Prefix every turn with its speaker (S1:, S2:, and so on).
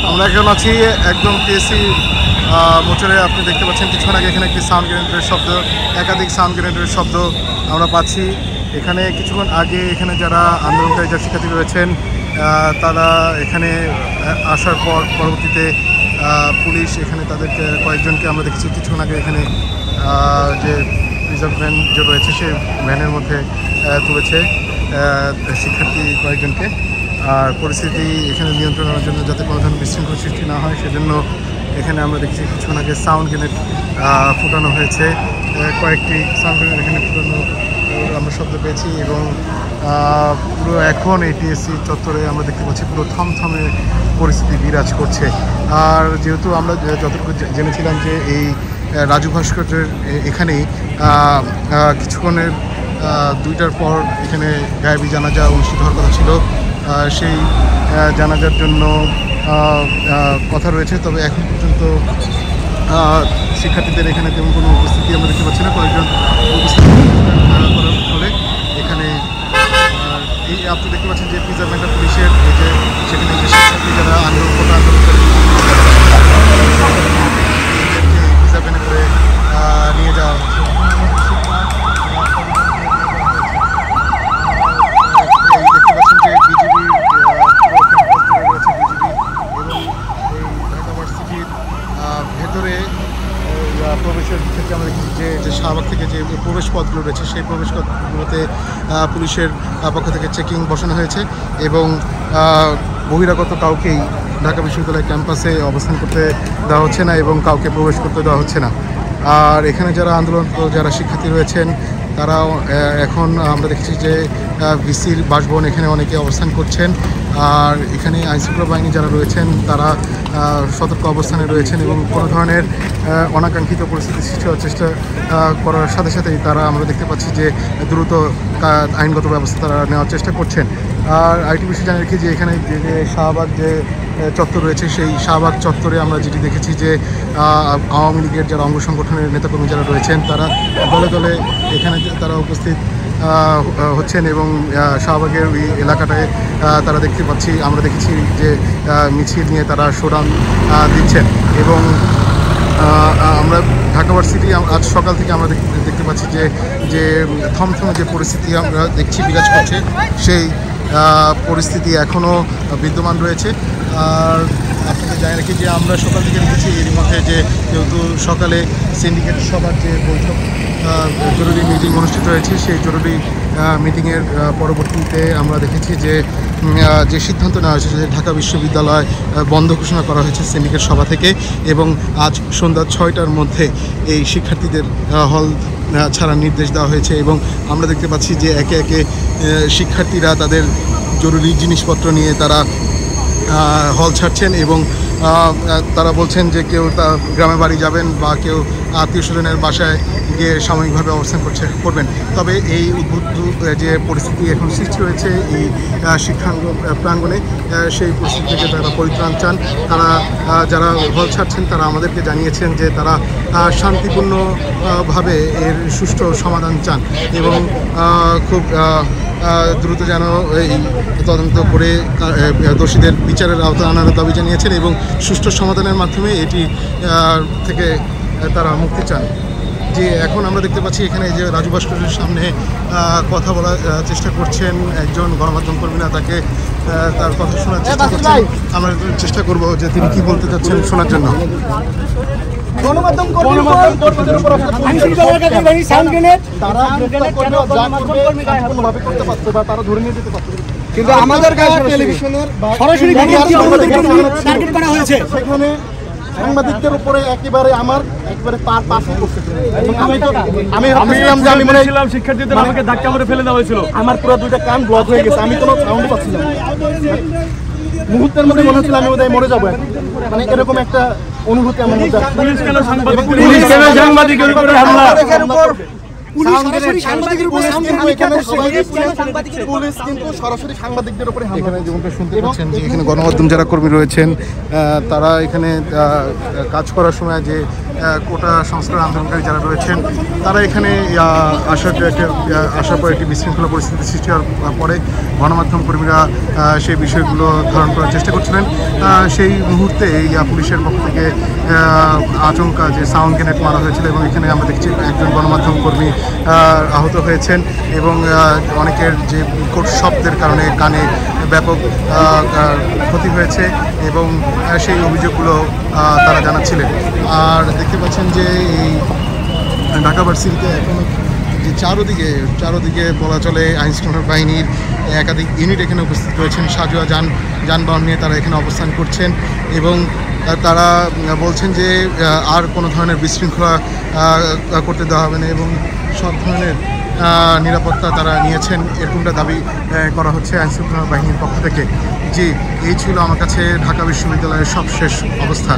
S1: আমরা এখন আছি একদম টিএসসি মোটরে। আপনি দেখতে পাচ্ছেন কিছুক্ষণ আগে এখানে একটি সাউন্ড গ্রেনেডের শব্দ, একাধিক সাউন্ড গ্রেনেডের শব্দ আমরা পাচ্ছি। এখানে কিছুক্ষণ আগে এখানে যারা আন্দোলনকারী যারা শিক্ষার্থী রয়েছেন তারা এখানে আসার পরবর্তীতে পুলিশ এখানে তাদেরকে কয়েকজনকে আমরা দেখেছি কিছুক্ষণ আগে এখানে যে রিজার্ভ ভ্যান যে রয়েছে সেই ভ্যানের মধ্যে তুলেছে শিক্ষার্থী কয়েকজনকে। আর পরিস্থিতি এখানে নিয়ন্ত্রণের জন্য যাতে কোনো ধরনের বিশৃঙ্খল সৃষ্টি না হয় সেজন্য এখানে আমরা দেখছি কিছুক্ষণ আগে সাউন্ড গ্রেনেড ফুটানো হয়েছে। কয়েকটি সাউন্ড গ্রেনেড এখানে ফুটানো আমরা শব্দ পেয়েছি এবং পুরো এখন এই টিএসসি চত্বরে আমরা দেখতে পাচ্ছি পুরো থমথমে পরিস্থিতি বিরাজ করছে। আর যেহেতু আমরা যতটুকু জেনেছিলাম যে এই রাজু ভাস্কর্যের এখানেই কিছুক্ষণের 2টার পর এখানে গায়েবী জানাজা অনুষ্ঠিত হওয়ার কথা ছিল, সেই জানাজার জন্য কথা রয়েছে। তবে এখন পর্যন্ত শিক্ষার্থীদের এখানে তেমন কোনো উপস্থিতি আমরা দেখতে পাচ্ছি না। কয়েকজন উপস্থিতি করার ফলে এখানে এই আপনি দেখতে পাচ্ছেন যে প্রিজার্ভমেন্ট পুলিশের এই যে সেখানে যে শিক্ষার্থী যারা আন্দোলনকারী প্রিজার্ভমেন্ট করে নিয়ে যাওয়া হচ্ছে। ভেতরে প্রবেশের ক্ষেত্রে আমরা দেখি যে শাহবাগ থেকে যে প্রবেশ পথগুলো রয়েছে সেই প্রবেশ পথগুলোতে পুলিশের পক্ষ থেকে চেকিং বসানো হয়েছে এবং বহিরাগত কাউকেই ঢাকা বিশ্ববিদ্যালয় ক্যাম্পাসে অবস্থান করতে দেওয়া হচ্ছে না এবং কাউকে প্রবেশ করতে দেওয়া হচ্ছে না। আর এখানে যারা আন্দোলন যারা শিক্ষার্থী রয়েছেন তারাও এখন আমরা দেখেছি যে ভিসির বাসভবন এখানে অনেকে অবস্থান করছেন। আর এখানে আইনশৃঙ্খলা বাহিনী যারা রয়েছেন তারা সতর্ক অবস্থানে রয়েছেন এবং কোনো ধরনের অনাকাঙ্ক্ষিত পরিস্থিতি সৃষ্টি হওয়ার চেষ্টা করার সাথে সাথেই তারা আমরা দেখতে পাচ্ছি যে দ্রুত আইনগত ব্যবস্থা তারা নেওয়ার চেষ্টা করছেন। আর আরেকটি বিষয় জানিয়ে রেখি যে এখানে যে শাহবাগ যে চত্বর রয়েছে সেই শাহবাগ চত্বরে আমরা যেটি দেখেছি যে আওয়ামী লীগের যারা অঙ্গ সংগঠনের নেতাকর্মী যারা রয়েছেন তারা দলে দলে এখানে তারা উপস্থিত হচ্ছেন এবং শাহবাগের ওই এলাকাটায় তারা আমরা দেখেছি যে মিছিল নিয়ে তারা শোডাউন দিচ্ছেন এবং আমরা ঢাকা ভার্সিটি আজ সকাল থেকে আমরা দেখতে পাচ্ছি যে থমথমে যে পরিস্থিতি আমরা দেখছি বিরাজ করছে সেই পরিস্থিতি এখনও বিদ্যমান রয়েছে। আর আপনাদের জানিয়ে রাখি যে আমরা সকাল থেকে দেখেছি এর মধ্যে যে যেহেতু সকালে সিন্ডিকেট সভার যে বৈঠক জরুরি মিটিং অনুষ্ঠিত হয়েছে সেই জরুরি মিটিংয়ের পরবর্তীতে আমরা দেখেছি যে সিদ্ধান্ত নেওয়া হয়েছে যে ঢাকা বিশ্ববিদ্যালয় বন্ধ ঘোষণা করা হয়েছে সিন্ডিকেট সভা থেকে এবং আজ সন্ধ্যা 6টার মধ্যে এই শিক্ষার্থীদের হল ছাড়ার নির্দেশ দেওয়া হয়েছে এবং আমরা দেখতে পাচ্ছি যে একে একে শিক্ষার্থীরা তাদের জরুরি জিনিসপত্র নিয়ে তারা হল ছাড়ছেন এবং তারা বলছেন যে কেউ গ্রামে বাড়ি যাবেন বা কেউ আত্মীয় স্বজনের বাসায় গিয়ে সাময়িকভাবে অবস্থান করবেন। তবে এই উদ্বুদ্ধ যে পরিস্থিতি এখন সৃষ্টি হয়েছে এই প্রাঙ্গণে, সেই পরিস্থিতি থেকে তারা পরিত্রাণ চান। তারা যারা হল ছাড়ছেন তারা আমাদেরকে জানিয়েছেন যে তারা শান্তিপূর্ণভাবে এর সুষ্ঠু সমাধান চান এবং খুব দ্রুত যেন এই তদন্ত করে দোষীদের বিচারের আওতায় আনার দাবি জানিয়েছেন এবং সুষ্ঠু সমাধানের মাধ্যমে এটি থেকে তারা মুক্তি চান। যে এখন আমরা দেখতে পাচ্ছি এখানে যে রাজু ভাস্কর্যের সামনে কথা বলার চেষ্টা করছেন একজন গণমাধ্যম কর্মীরা, তাকে তার কথা শোনার চেষ্টা করছেন। আমরা চেষ্টা করব যে তিনি কি বলতে চাচ্ছেন শোনার জন্য।
S2: কিন্তু আমাদের টেলিভিশনের সরাসরি করা হয়েছে, সেখানে সাংবাদিকদের উপরে একেবারে তার পাশে করছে। আমি বলেছিলাম শিক্ষার্থীদের আমাকে ধাক্কা মেরে ফেলে দেওয়া হয়েছিল, আমার পুরো দুইটা কান ব্লক হয়ে গেছে, আমি কোনো সাউন্ড পাচ্ছিলাম। মুহূর্তের মধ্যে মনে হচ্ছিল আমি বোধহয় মরে যাবো, মানে এরকম একটা অনুভূতি আমার মধ্যে। সাংবাদিকের উপরে হামলা,
S1: এখানে গণমাধ্যম যারা কর্মী রয়েছেন তারা এখানে কাজ করার সময় যে কোটা সংস্কার আন্দোলনকারী যারা রয়েছেন তারা এখানে আসার পর একটি বিশৃঙ্খলা পরিস্থিতি সৃষ্টি হওয়ার পরে গণমাধ্যম কর্মীরা সেই বিষয়গুলো ধারণ করার চেষ্টা করছিলেন। সেই মুহূর্তে পুলিশের পক্ষ থেকে আচমকা যে সাউন্ড গ্রেনেড মারা হয়েছিল এবং এখানে আমরা দেখছি একজন গণমাধ্যম কর্মী আহত হয়েছেন এবং অনেকের যে বিকট শব্দের কারণে কানে ব্যাপক ক্ষতি হয়েছে এবং সেই অভিযোগগুলো তারা জানাচ্ছিলেন। আর দেখতে পাচ্ছেন যে এই ঢাকা ভার্সিটিতে এখন যে চারোদিকে বলা চলে আইনশৃঙ্খলা বাহিনীর একাধিক ইউনিট এখানে উপস্থিত রয়েছেন, সাজোয়া যানবাহন নিয়ে তারা এখানে অবস্থান করছেন এবং তারা বলছেন যে আর কোনো ধরনের বিশৃঙ্খলা করতে দেওয়া হবে না এবং সব ধরনের নিরাপত্তা তারা নিয়েছেন, এরকমটা দাবি করা হচ্ছে আইনশৃঙ্খলা বাহিনীর পক্ষ থেকে। জি, এই ছিল আমার কাছে ঢাকা বিশ্ববিদ্যালয়ের সবশেষ অবস্থা।